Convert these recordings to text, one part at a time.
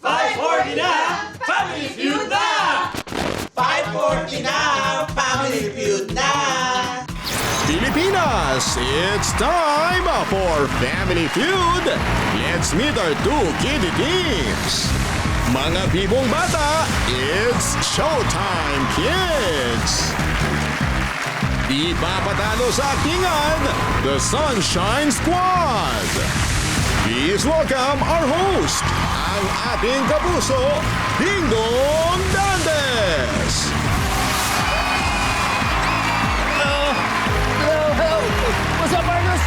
540 na! Family Feud na! 540 na! Family Feud na! Pilipinas, it's time for Family Feud. Let's meet our two kiddie teams. Mga bibong bata, it's Showtime Kids. Di papatalo sa aktingan, the Sunshine Squad. Please welcome our host, ang ating kapuso, Ding Dong Dantes. What's up, Marcus?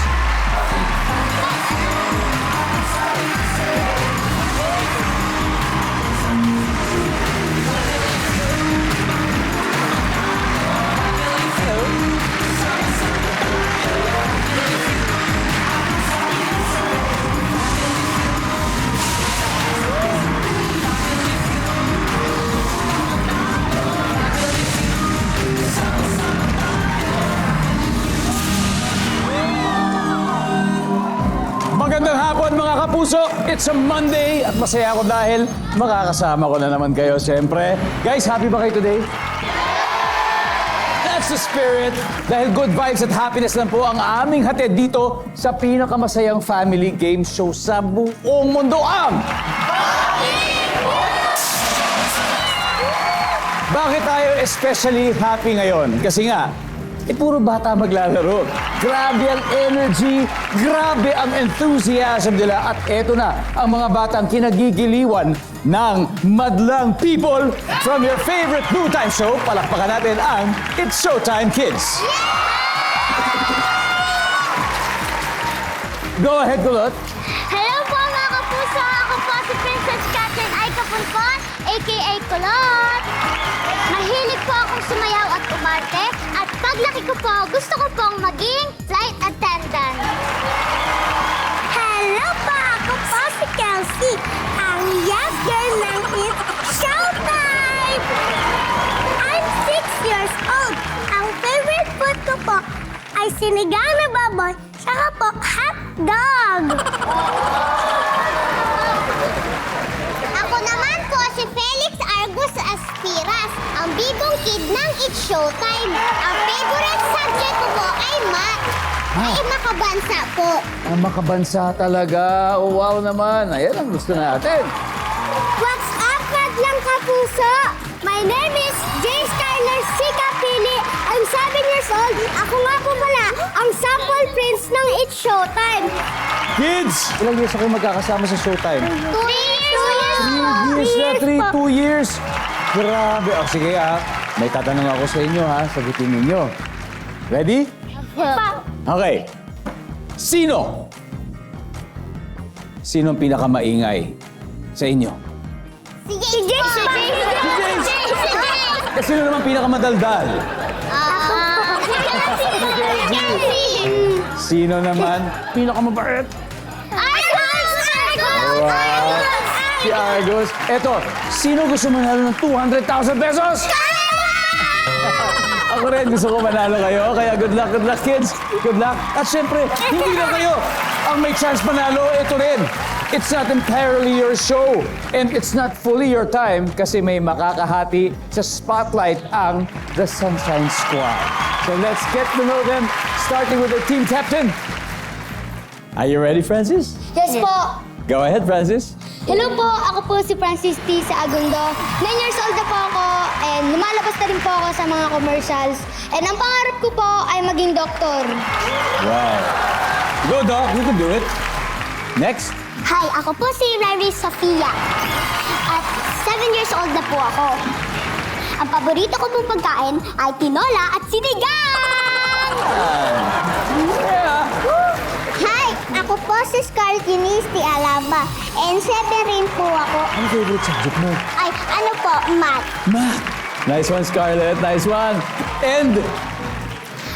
Magandang hapon mga kapuso! It's a Monday at masaya ako dahil makakasama ko na naman kayo siyempre. Guys, happy ba kayo today? That's the spirit! Dahil good vibes at happiness lang po ang aming hatid dito sa pinakamasayang family game show sa buong mundo ang... Bakit tayo especially happy ngayon? Kasi nga, puro bata maglalaro. Grabe ang energy, grabe ang enthusiasm nila. At eto na, ang mga batang kinagigiliwan ng madlang people from your favorite Blue Time show. Palakpakan natin ang It's Showtime Kids. Go ahead, Kulot. Hello po mga kapuso! Ako po si Princess Catherine Ay Kapunpon, a.k.a. Kulot. Mahilig po akong sumayaw at umarte. At paglaki ko po, gusto ko pong maging flight attendant. Hello po! Ako po si Kelsey, ang yes girl ng It's Showtime! I'm 6 years old. Ang favorite food ko po ay sinigang na baboy, saka po hot dog. Ako naman po si Felix Argus Aspiras, ang bigong kid ng It's Showtime. Ang favorite subject ko po ay math. Ay makabansa po. Ang makabansa talaga. Oh, wow naman. Ayan ang gusto natin. What's up, Madlang Kapuso? My name is Jay Skyler Sikapili. I'm 7 years old. Ako nga po pala ang sample prince ng It's Showtime. Kids! Ilang years ako magkakasama sa Showtime? 2 years! 2 years na, 2 years. Grabe. Oh, sige may tatanong ako sa inyo sagutin ninyo. Ready? Okay. Sino ang pinakamaingay sa inyo? Si James! Si James! Eh, sino naman pinakamadaldal? Sino naman pinakamabait? Wow. Si Argus. Eto, sino gusto manalo ng 200,000 pesos? Ako rin, gusto ko manalo kayo. Kaya good luck, kids. Good luck. At syempre, hindi lang kayo ang may chance manalo. Ito rin. It's not entirely your show. And it's not fully your time kasi may makakahati sa spotlight ang The Sunshine Squad. So let's get to know them, starting with the team captain. Are you ready, Francis? Yes po. Go ahead, Francis. Hello po, ako po si Francis T. sa Agundo. 9 years old na po ako and lumalabas na rin po ako sa mga commercials. And ang pangarap ko po ay maging doktor. Wow. Go, Doc. You can do it. Next. Hi, ako po si Rary Sofia. At 7 years old na po ako. Ang paborito ko pong pagkain ay tinola at sinigang! Yeah. Hi, ako po si Scarlett Eunice T. Alaba. And 7 rin po ako. Ano favorite subject mo? Ay, ano po, math. Math. Nice one, Scarlett. Nice one. And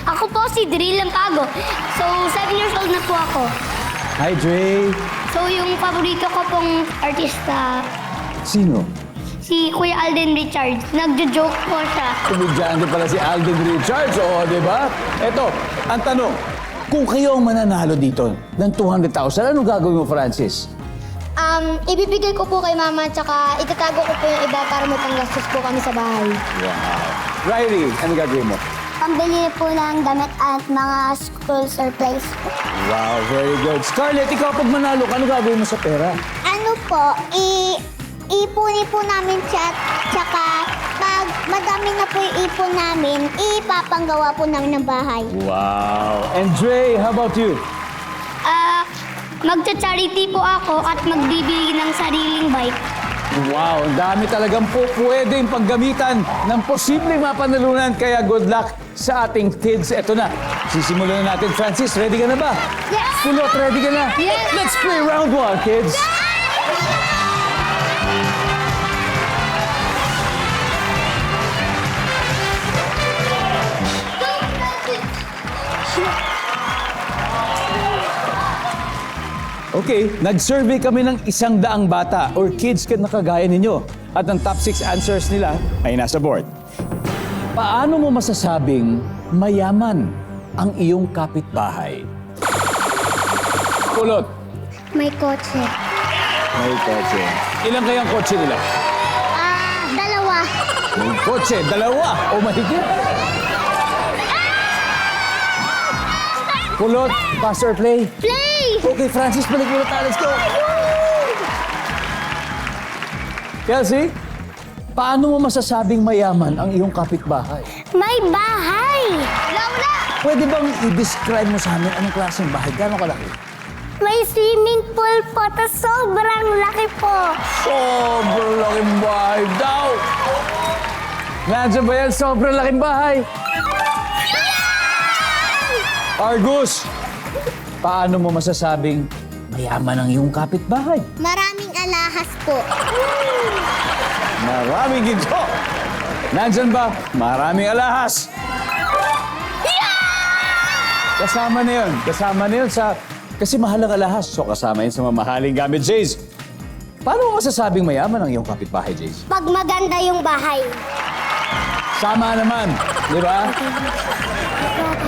Ako po si Drill Lampago. So, 7 years old na po ako. hi, Dre. So, yung paborito ko pong artista, Sino? si Kuya Alden Richards. Nagjo-joke po siya. Komedyante pala si Alden Richards. Oo, di ba? Eto, ang tanong. Kung kayo ang mananalo dito ng 200,000, anong gagawin mo, Francis? Ibibigay ko po kay mama tsaka itatago ko po yung iba para may panggastos po kami sa bahay. Riley, ano gagawin mo? Pambili po ng damit at mga school supplies po. Wow, very good. Scarlett, ikaw pag manalo ka, ano gagawin mo sa pera? Ano po, ipunin po namin siya tsaka pag madami na po yung ipon namin, ipapanggawa po namin ng bahay. Wow. And Dre, how about you? Magcha-charity po ako at magbibigay ng sariling bike. Wow, ang dami talagang po pwedeng paggamitan ng posibleng mapanalunan. Kaya good luck sa ating kids. Eto na, sisimulan na natin. Francis, ready ka na ba? Yes! Kulot, ready ka na? Yes! Let's play round 1, kids. Okay, nag-survey kami ng 100 bata or kids na kagaya ninyo. At ang top 6 answers nila ay nasa board. Paano mo masasabing mayaman ang iyong kapitbahay? Kulot. May kotse. May kotse. Ilan kayang kotse nila? Dalawa. May kotse, 2 o mahigit. Kulot, pass or play? Play! Okay, Francis, balik mo na tayo. Let's go! Kelsey, paano mo masasabing mayaman ang iyong kapitbahay? May bahay! Wala! Pwede bang i-describe mo sa amin anong klaseng bahay? Gano'ng kalaki? May swimming pool po, tas sobrang laki po. Sobrang laking bahay daw! Nandiyan ba yan? Sobrang laking bahay! Argus, paano mo masasabing mayaman ang iyong kapitbahay? Maraming alahas po. Maraming ginto! Nandyan ba? Maraming alahas! Kasama na yun. Kasama na yun sa... Kasi mahal ang alahas, so kasama yun sa mamahaling gamit, Jace. Paano mo masasabing mayaman ang iyong kapitbahay, Jace? Pag maganda yung bahay. Sama naman, di ba?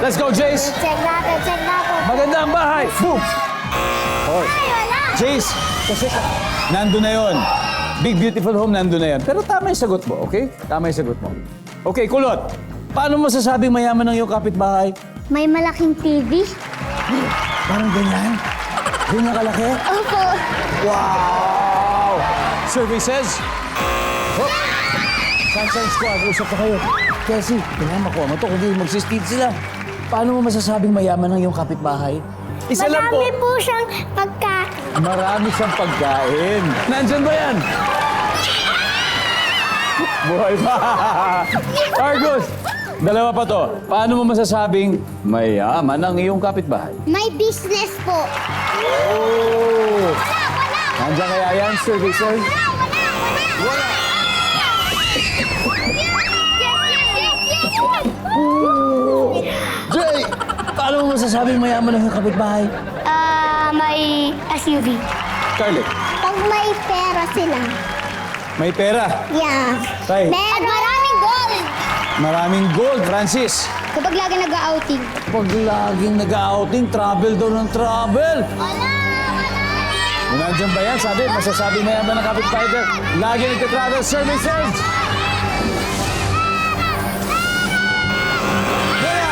Let's go, Jace! Check natin. Maganda ang bahay! Boom! Oh. Ay, wala! Jace, kasi nandun na yun. Big beautiful home nandun na yan. Pero tama yung sagot mo, okay? Tama yung sagot mo. Okay, Kulot. Paano mo masasabing mayaman ang iyong kapitbahay? May malaking TV. Parang ganyan? Ganyan kalaki? Opo. Wow! Survey says... Oh. Sunshine Squad, usap pa kayo. Kelsey, kailangan makuha mo to, kundi magsistid sila. Paano mo masasabing mayaman ang iyong kapitbahay? Isa lang po. Marami po siyang pagkain. Marami siyang pagkain. Nandyan ba yan? Buhay pa! Argus, 2 pa to. Paano mo masasabing mayaman ang iyong kapitbahay? May business po. Oh! Nandiyan kaya yan, survey says? Wala! Jay! Paano mo masasabing mayaman ang iyong kapitbahay? May SUV. Scarlett, Pag may pera sila. may pera. Yeah. Tay. At maraming gold. Maraming gold, Francis. Kapag lagi nag-outing. Pag laging nag-outing, travel daw ng travel. Wala! Kung nandiyan ba yan, sabi, masasabi mayaman ng kapitbahay. Lagi nagka-travel services. Kaya!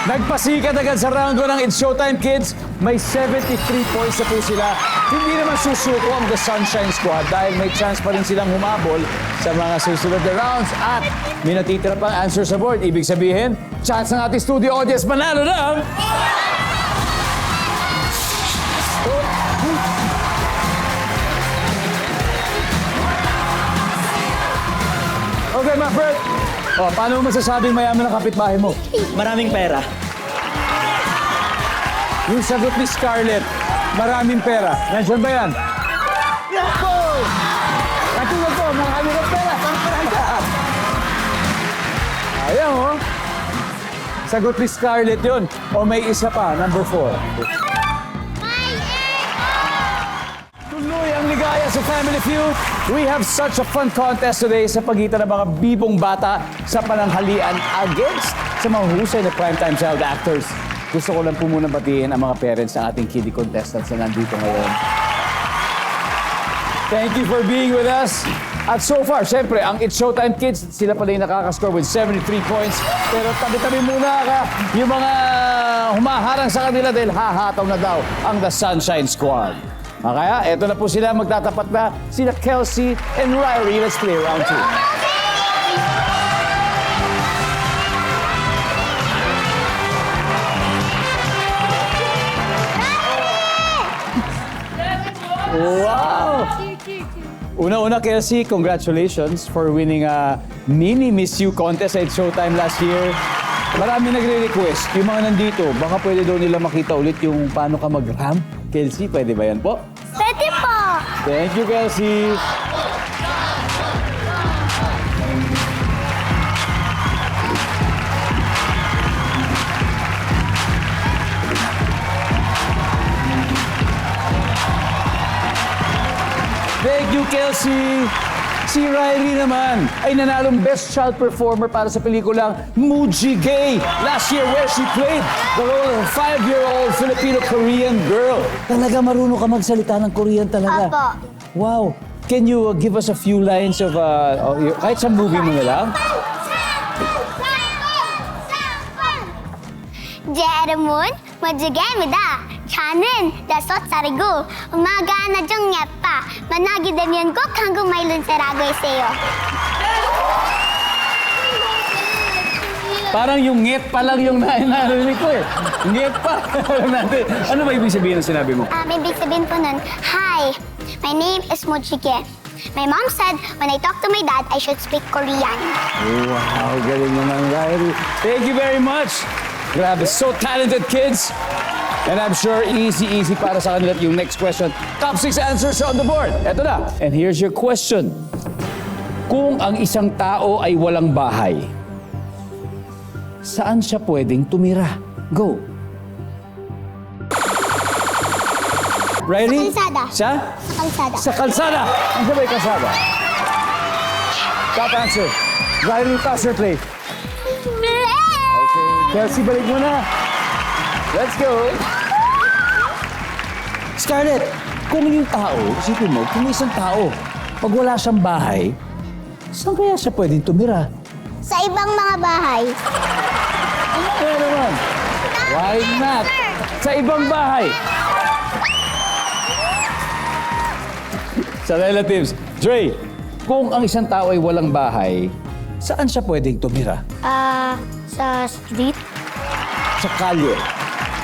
Nagpasikat agad sa round 1 ng It's Showtime, kids. May 73 points na po sila. Hindi naman susuko ang The Sunshine Squad dahil may chance pa rin silang humabol sa mga susunod na rounds at may natitira pang answer sa board. Ibig sabihin, chance ng ating studio audience manalo ng... Okay, my friend. Oh, paano mo masasabing mayaman ang kapitbahay mo? Maraming pera. Yung sagot ni Scarlett, maraming pera. Nandiyan ba yan? Yako! Katulad ko, marami ng pera. Saan pa ka? Ayaw, oh. Sagot ni Scarlett yun. O may isa pa, number 4. Tuloy ang ligaya sa Family Feud. We have such a fun contest today sa pagitan ng mga bibong bata sa pananghalian against sa mga husay na primetime child actors. gusto ko lang po muna batiin ang mga parents ng ating kiddie contestants na nandito ngayon. Thank you for being with us. At so far, syempre, ang It's Showtime Kids, sila pala yung nakakascore with 73 points. Pero tabi-tabi muna yung mga humaharang sa kanila dahil hahataw na daw ang The Sunshine Squad. Kaya, eto na po sila, magtatapat na sila Kelsey and Riley. Let's play round 2. Wow! Una-una, Kelsey, congratulations for winning a mini Miss You contest at Showtime last year. Marami nagre-request. Yung mga nandito, baka pwede daw nila makita ulit yung paano ka mag-ramp. Kelsey, pwede ba yan po? Pwede po. Thank you, Kelsey. Thank you, Kelsey. Si Riley naman ay nanalong Best Child Performer para sa pelikulang Muji Gay last year where she played the role of a 5-year-old Filipino-Korean girl. Talaga marunong ka magsalita ng Korean talaga. Apo. Wow. Can you give us a few lines of, kahit sa movie mo na lang? 여러분, 무지개입니다. 저는 6살이고 음악가 좀 예뻐. 만나게 되면 꼭 한국말 연습하고 있어요. Parang yung nget pa lang yung narinig ko eh. Nget pa. Ano ba ibig sabihin ng sinabi mo? Ibig sabihin po nun, Hi, my name is Mujige. My mom said when I talk to my dad, I should speak Korean. Wow, galing naman, Riley. Thank you very much. Grabe, so talented kids. And I'm sure easy para sa kanila yung next question. Top 6 answers on the board. Eto na. And here's your question. Kung ang isang tao ay walang bahay, saan siya pwedeng tumira? Go. Riley? Sa kalsada. Sa? Sa kalsada. Sa kalsada. Ano ba yung kalsada? Top answer. Riley, pass your play. Kelsey, balik mo na. Let's go. Scarlett, kung yung tao, isipin mo, kung isang tao, pag wala siyang bahay, saan kaya siya pwedeng tumira? Sa ibang mga bahay. Kaya naman. Why not? Sa ibang bahay. Sa relatives. Dre, kung ang isang tao ay walang bahay, saan siya pwedeng tumira? Sa street. Sa kalye.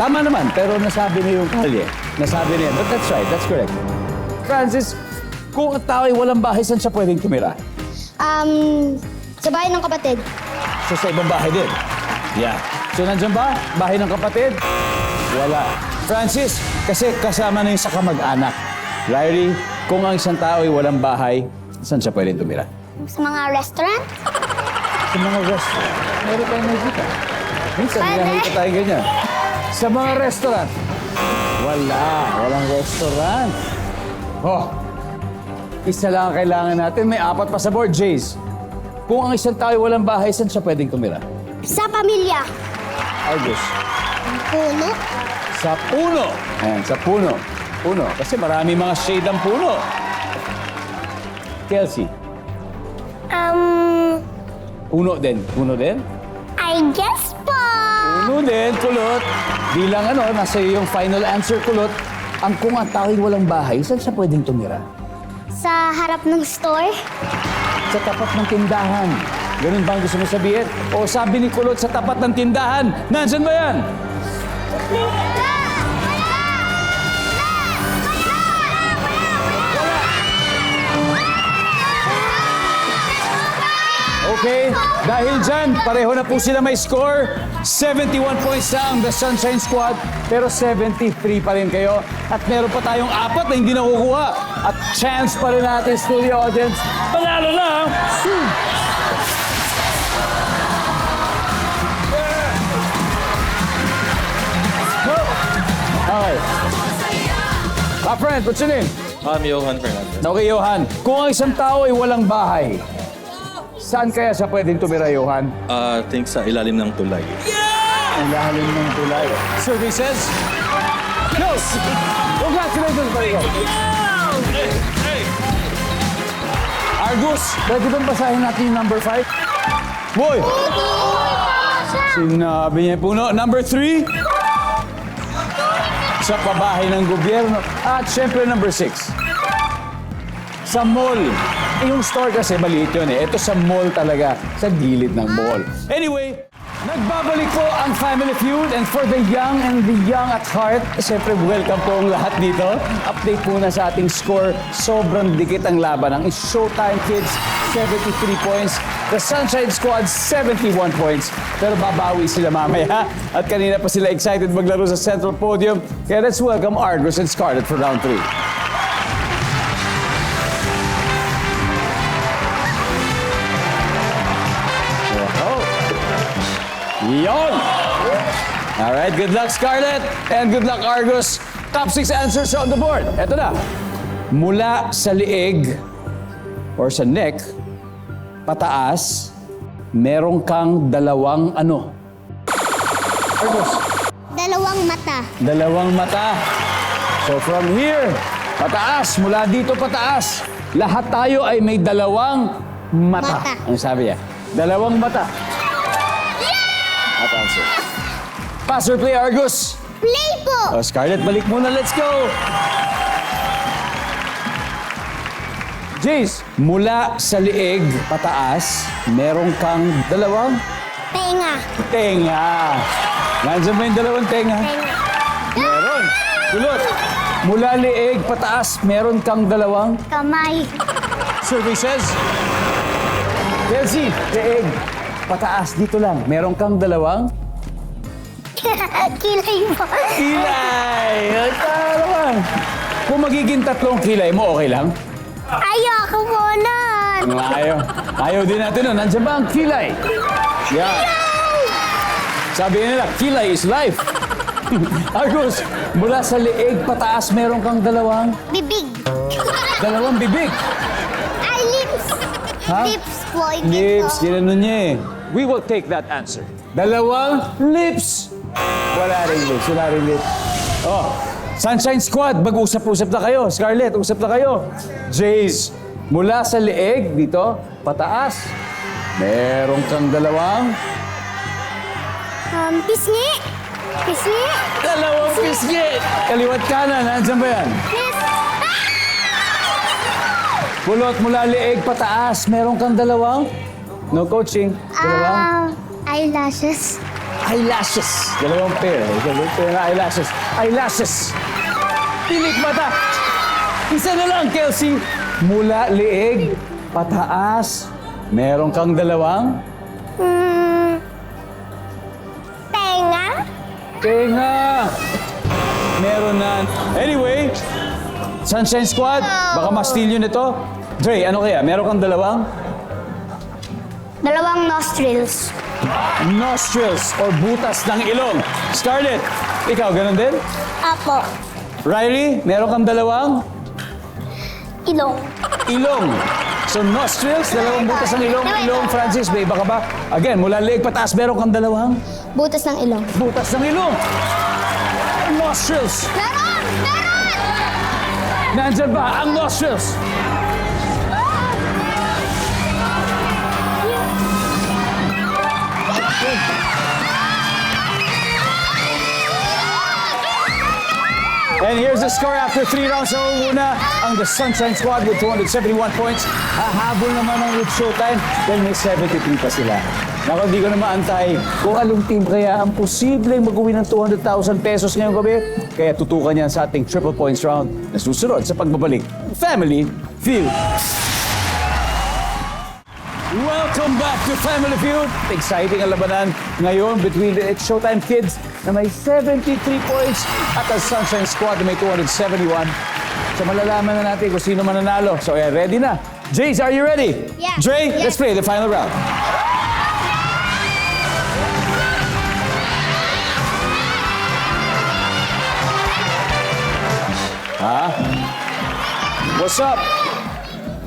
Tama naman, pero nasabi niya yung kalye. Nasabi niya, but that's right, that's correct. Francis, kung ang tao ay walang bahay, saan siya pwedeng tumira? Sa bahay ng kapatid. So sa ibang bahay din? Yeah. So nandyan ba? Bahay ng kapatid? Wala. Francis, kasi kasama na yung sa kamag-anak. Riley, kung ang isang tao ay walang bahay, saan siya pwedeng tumira? Sa mga restaurant. Sa mga restaurant. Meron tayong nakikita. Minsan, Pwede. nakikita tayo ganyan. Sa mga restaurant. Wala. Walang restaurant. Oh. Isa lang ang kailangan natin. May 4 pa sa board, Jace. Kung ang isang tao ay walang bahay, saan siya pwedeng tumira? Sa pamilya. August. Puno. Sa puno. Ayan, sa puno. Puno. Kasi marami mga shade ang puno. Kelsey. Puno din. Puno din? I guess po. Puno din, kulot. Bilang nasa iyo yung final answer, kulot. Ang kung ang tao ay walang bahay, saan siya pwedeng tumira? Sa harap ng store. Sa tapat ng tindahan. Ganun ba ang gusto mo sabihin? O sabi ni kulot, sa tapat ng tindahan. Nandiyan ba yan? Okay, dahil dyan, pareho na po sila may score. 71 points na ang The Sunshine Squad, pero 73 pa rin kayo. At meron pa tayong 4 na hindi nakukuha. At chance pa rin natin, studio audience. Panalo na! Okay. My friend, what's your name? I'm Johan Fernandez. Okay, Johan. Kung ang isang tao ay walang bahay, saan kaya siya pwedeng tumira, Johan? Think sa ilalim ng tulay. Ang lalim ng tulay. Survey says, close! Congratulations, Marico. Argus, pwede bang basahin natin yung number 5? Boy! Sinabi niya puno. Number 3? Sa pabahay ng gobyerno. At syempre, number 6. Sa mall. Yung store kasi maliit yun eh. Ito sa mall talaga. Sa gilid ng mall. Anyway, nagbabalik po ang Family Feud. And for the young and the young at heart, syempre welcome po ang lahat dito. Update muna sa ating score. Sobrang dikit ang laban. Ang Showtime Kids, 73 points. The Sunshine Squad, 71 points. Pero babawi sila mamaya. At kanina pa sila excited maglaro sa Central Podium. Kaya let's welcome Argus and Scarlett for round 3. Yon! Alright, good luck Scarlett and good luck Argus. Top 6 answers on the board. Eto na. Mula sa liig or sa neck, pataas, meron kang dalawang ano? Argus. Dalawang mata. Dalawang mata. So from here, pataas, mula dito pataas, lahat tayo ay may dalawang mata. Mata. Ang sabi niya? Dalawang mata. At answer. Pass or play, Argus? Play po. O, Scarlett, balik muna. Let's go! Jace, mula sa liig, pataas, meron kang dalawang Tenga. tenga. Nandiyan ba yung dalawang tenga? Tenga. Meron. Kulot. Mula liig, pataas, meron kang dalawang Kamay. survey says. Kelsey, liig, pataas, dito lang. Meron kang dalawang Kilay po. kilay. Ay, naman. Kung magiging tatlong kilay mo, okay lang? Ayoko po nun. Ayaw din natin nun. Nandiyan ba ang kilay? Yan. Sabi nila, kilay is life. Argus, mula sa liig pataas, meron kang dalawang Bibig. bibig. Ay, lips. Ha? Lips po. Lips, ginano niya eh. We will take that answer. Dalawang lips. Wala rin lips. Oh, Sunshine Squad, mag-usap-usap na kayo. Scarlett, usap na kayo. Jace, mula sa liig, dito, pataas, meron kang dalawang Pisngi. Pisngi. dalawang pisngi. Kaliwat kanan, nandiyan ba yan? Yes. Pulot mula liig, pataas, meron kang dalawang? No coaching. Dalawang Eyelashes. eyelashes. Dalawang pair. Dalawang pair na eyelashes. Eyelashes. Pilik mata. Isa na lang, Kelsey. Mula liig, pataas, meron kang dalawang Tenga. tenga. Meron na. Anyway, Sunshine Squad, baka ma-steal yun ito. Dre, ano kaya? Meron kang dalawang Dalawang nostrils. nostrils or butas ng ilong. Scarlett, ikaw, ganun din? Apo. Riley, meron kang dalawang Ilong. ilong. So nostrils, dalawang butas ng ilong. Ilong, Francis, may iba ka ba? Again, mula liig pataas, meron kang dalawang Butas ng ilong. butas ng ilong. Nostrils. Meron! Meron! Nandyan ba ang nostrils? And here's the score after 3 rounds. So, una, ang The Sunshine Squad with 271 points. Hahabol naman ang with Showtime dahil may 73 pa sila. Naku, hindi ko na maantay kung anong team kaya ang posibleng mag-uwi ng 200,000 pesos ngayong gabi. Kaya tutukan yan sa ating triple points round na susunod sa pagbabalik. Family Feud. Welcome back to Family Feud. Exciting ang labanan ngayon between the It's Showtime Kids na may 73 points at ang Sunshine Squad na may 271. So malalaman na natin kung sino mananalo. So ready na. Jace, are you ready? Yeah. Dre, Yeah. let's play the final round. Ha? What's up?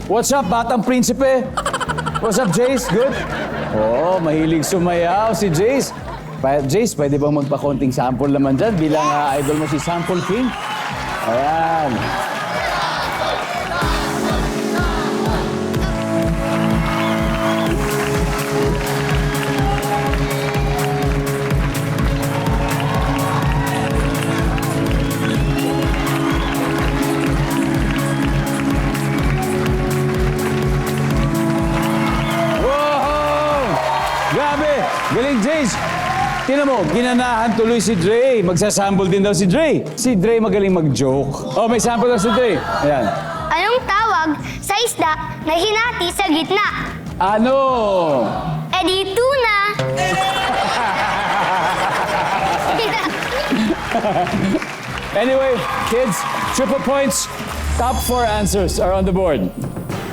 What's up, Batang Prinsipe? What's up, Jace? Good? Oh, mahilig sumayaw si Jace. Jace, pwede bang magpa-konting sample naman dyan bilang idol mo si Sample King? Ayan. Wow! Grabe! Galing, Jace! Tingnan mo, ginanahan tuloy si Dre. Magsasample din daw si Dre. Si Dre magaling mag-joke. Oh, may sample daw si Dre. Ayan. Anong tawag sa isda na hinati sa gitna? Ano? E di tuna. Anyway, kids, triple points. Top 4 answers are on the board.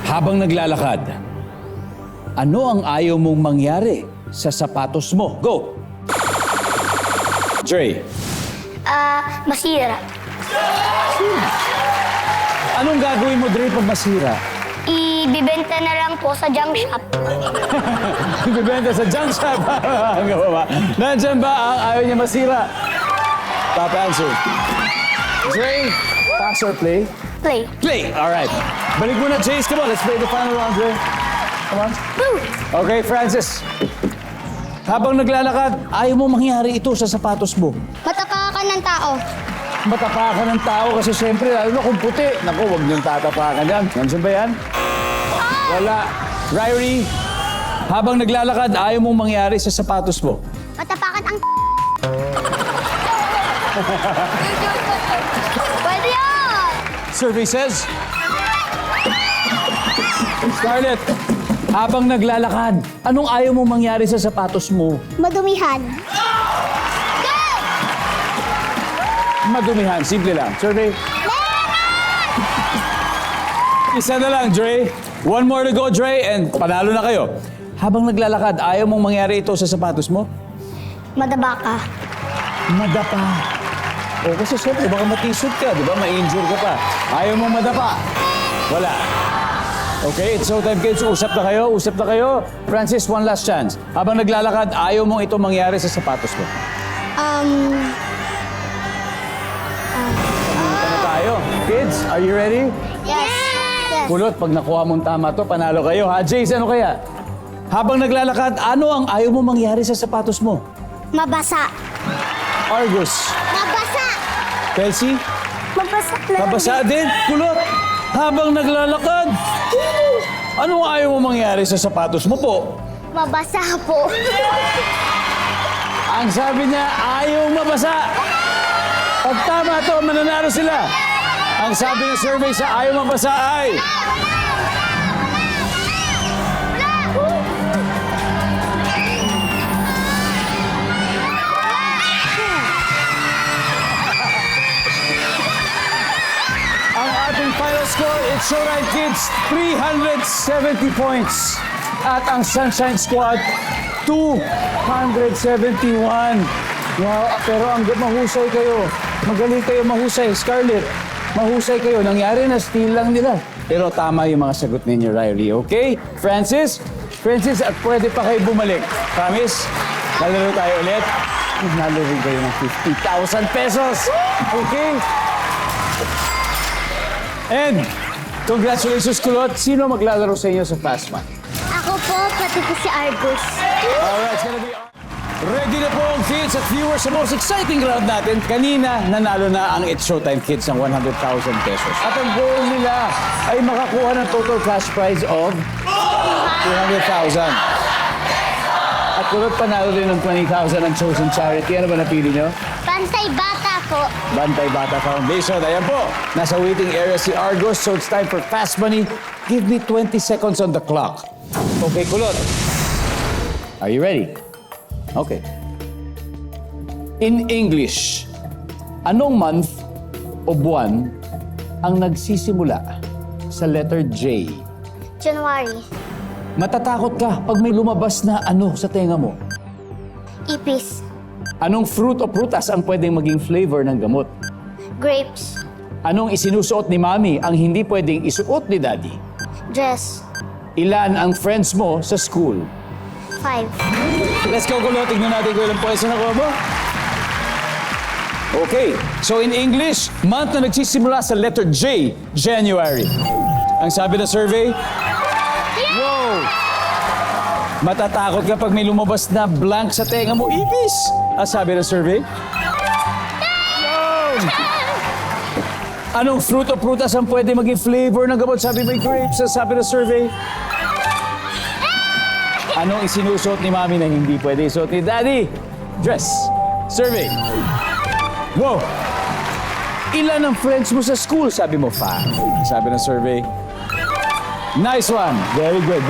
Habang naglalakad, ano ang ayaw mong mangyari sa sapatos mo? Go! Dre, Masira. anong gagawin mo, Dre, pag masira? Ibibenta na lang po sa junk shop. Ibibenta sa junk shop. Ang gawa ba? Nandyan ba ang ayaw niya masira? Top answer. Dre, pass or play? Play. Play! Alright. Balik mo na, Chase. Come on, let's play the final round, Dre. Come on. Woo! Okay, Francis. Habang naglalakad, ayaw mo mangyari ito sa sapatos mo. Matapakan ng tao. Matapakan ng tao kasi siyempre, lalo na kung puti. Naku, huwag niyong tatapakan yan. Nandiyan ba yan? Wala. Ryrie, habang naglalakad, ayaw mong mangyari sa sapatos mo. Matapakan ang Pwede yun! Survey says... Scarlett, habang naglalakad, anong ayaw mong mangyari sa sapatos mo? Madumihan. Madumihan. Simple lang. Survey. Isa na lang, Dre. One more to go, Dre, and panalo na kayo. Habang naglalakad, ayaw mong mangyari ito sa sapatos mo? Madaba ka. Madapa. O kasi siyempre, baka matisod ka, di ba? Ma-injure ka pa. Ayaw mong madapa. Wala. Okay, it's showtime, kids. Usap na kayo, usap na kayo. Francis, one last chance. Habang naglalakad, ayaw mong ito mangyari sa sapatos mo. Pumunta na tayo. Kids, are you ready? Yes. Yes. Kulot, pag nakuha mong tama to, panalo kayo, ha? Jace, ano kaya? Habang naglalakad, ano ang ayaw mong mangyari sa sapatos mo? Mabasa. Argus. Mabasa. Kelsey? Mabasa na lang. Mabasa din? Kulot, habang naglalakad, ano ang ayaw mong mangyari sa sapatos mo po? Mabasa po. Ang sabi niya, ayaw mabasa. Pag tama to, mananalo sila. Ang sabi ng survey sa ayaw mabasa ay... Ang ating final score, it's Showtime Kids, 370 points. At ang Sunshine Squad, 271. Wow, pero ang mahusay kayo. Magaling kayo mahusay. Scarlett, mahusay kayo. Nangyari na, steal lang nila. Pero tama yung mga sagot ninyo, Ryrie. Okay? Francis? Francis, at pwede pa kayo bumalik. Promise? Lalaro tayo ulit. Nalaro kayo ng 50,000 pesos. Okay? And, congratulations, Kulot. Sino maglalaro sa inyo sa Fast Money? Ako po, pati po si Argus. Alright, it's gonna be... Ready na po ang kids at viewers sa most exciting round natin. Kanina, nanalo na ang It's Showtime Kids ng 100,000 pesos. At ang goal nila ay makakuha ng total cash prize of 200,000. At kulot panalo din ng 20,000 ang chosen charity. Ano ba napili nyo? Pantay bata po. Bantay Bata Foundation. Ayan po. Nasa waiting area si Argos, so it's time for Fast Money. Give me 20 seconds on the clock. Okay, kulot. Are you ready? Okay. In English, anong month o buwan ang nagsisimula sa letter J? January. Matatakot ka pag may lumabas na ano sa tenga mo. Ipis. Anong fruit o prutas ang pwedeng maging flavor ng gamot? Grapes. Anong isinusuot ni Mami ang hindi pwedeng isuot ni Daddy? Dress. Ilan ang friends mo sa school? 5. Let's go, Kulot. Tignan natin kung ilang pwesto nakuha mo. Okay. So in English, month na nagsisimula sa letter J, January. Ang sabi ng survey? Wow! Matatakot ka pag may lumabas na blank sa tenga mo, ipis! Ang sabi ng survey? Wow! Anong fruit o prutas ang pwede maging flavor ng gamot? Sabi may grapes. Ang sabi ng survey? Anong isinusuot ni Mami na hindi pwede isuot ni Daddy? Dress. Survey. Wow! Ilan ang friends mo sa school? Sabi mo, 5. Sabi ng survey. Nice one. Very good,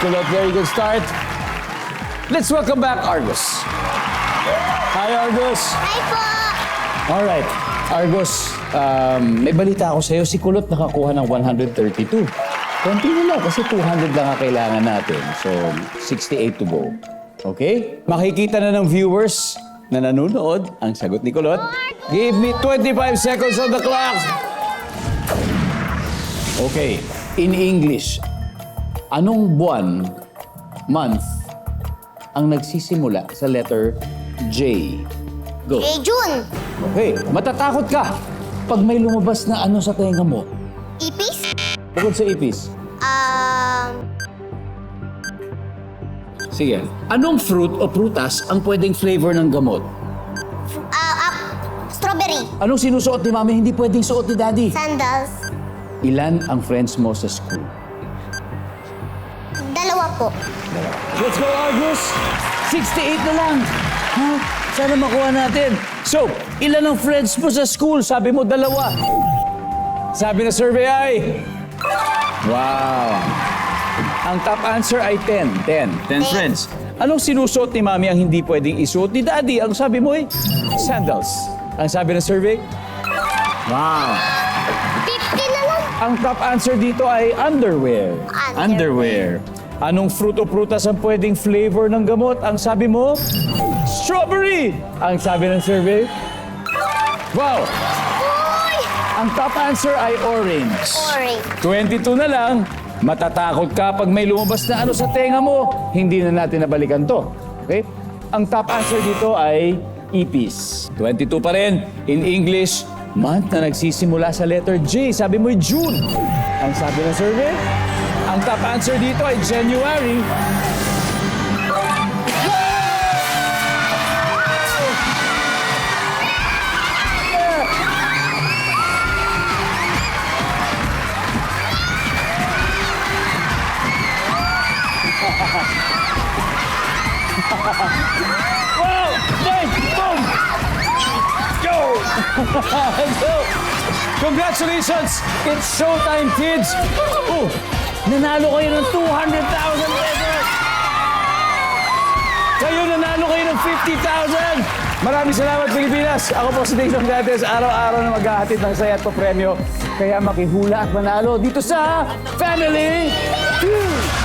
Kulot. Very good start. Let's welcome back Argus. Hi, Argus. Hi po! Alright, Argus, may balita ako sa'yo. Si Kulot nakakuha ng 132. Konti na lang kasi 200 lang ang kailangan natin. So, 68 to go. Okay? Makikita na ng viewers na nanonood ang sagot ni Kulot. Give me 25 seconds on the clock. Okay, in English, anong buwan, month, ang nagsisimula sa letter J? Go. June. Okay, matatakot ka pag may lumabas na ano sa tenga mo. Ipis? Bukod sa ipis. Sige, anong fruit o prutas ang pwedeng flavor ng gamot? Strawberry. Anong sinusuot ni Mami hindi pwedeng suot ni Daddy? Sandals. Ilan ang friends mo sa school? 2 po. Let's go, Argus! 68 na lang! Ha? Sana makuha natin. So, ilan ang friends mo sa school? Sabi mo, 2. Sabi na survey ay... Wow! Ang top answer ay 10. 10 friends. Anong sinusuot ni Mami ang hindi pwedeng isuot ni Daddy? Ang sabi mo ay sandals. Ang sabi ng survey? Wow! 50 na lang. Ang top answer dito ay underwear. Underwear. Anong fruit o prutas ang pwedeng flavor ng gamot? Ang sabi mo? Strawberry! Ang sabi ng survey? Wow! Uy! Ang top answer ay orange. Orange. 22 na lang. Matatakot ka pag may lumabas na ano sa tenga mo. Hindi na natin nabalikan to. Okay? Ang top answer dito ay ipis. 22 pa rin. In English, month na nagsisimula sa letter J. Sabi mo June. Ang sabi ng survey? Ang top answer dito ay January. Wow! Nice! Boom! Go! Go! Congratulations! It's showtime, kids! Oh, nanalo kayo ng 200,000 pesos! Kayo nanalo kayo ng 50,000! Maraming salamat, Pilipinas! Ako po si Dixon Gates, araw-araw na maghahatid ng saya at papremyo. Kaya makihula at manalo dito sa Family Feud!